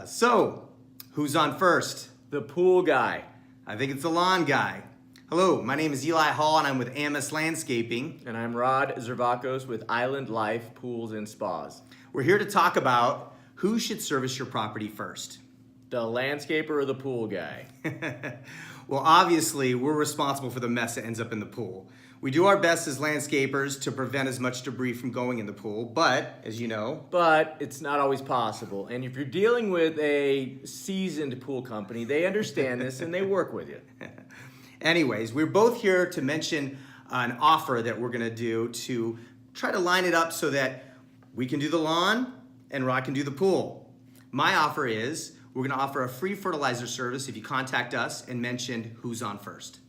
So, who's on first? The pool guy. I think it's the lawn guy. Hello, my name is Eli Hall and I'm with Amos Landscaping. And I'm Rod Zervakos with Island Life Pools and Spas. We're here to talk about who should service your property first. The landscaper or the pool guy? Well, obviously, we're responsible for the mess that ends up in the pool. We do our best as landscapers to prevent as much debris from going in the pool, but, as you know... But it's not always possible. And if you're dealing with a seasoned pool company, they understand this and they work with you. Anyways, we're both here to mention an offer that we're going to do to try to line it up so that we can do the lawn and Rod can do the pool. My offer is we're going to offer a free fertilizer service if you contact us and mention who's on first.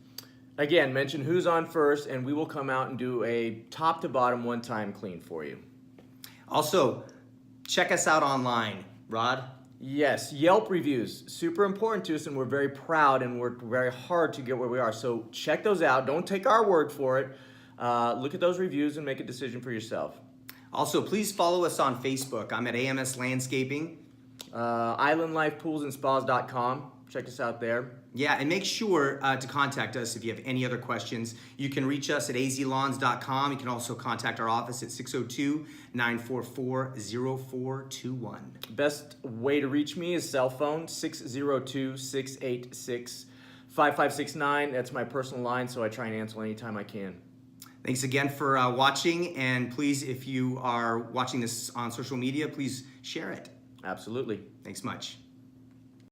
Again, mention who's on first and we will come out and do a top to bottom one-time clean for you. Also, check us out online. Rod? Yes, Yelp reviews, super important to us and we're very proud and work very hard to get where we are. So check those out. Don't take our word for it. Look at those reviews and make a decision for yourself. Also, please follow us on Facebook. I'm at AMS Landscaping. IslandLifePoolsAndSpas.com. Check us out there. Yeah, and make sure to contact us if you have any other questions. You can reach us at azlawns.com. You can also contact our office at 602-944-0421. Best way to reach me is cell phone, 602-686-5569. That's my personal line, so I try and answer anytime I can. Thanks again for watching, and please, if you are watching this on social media, please share it. Absolutely. Thanks much.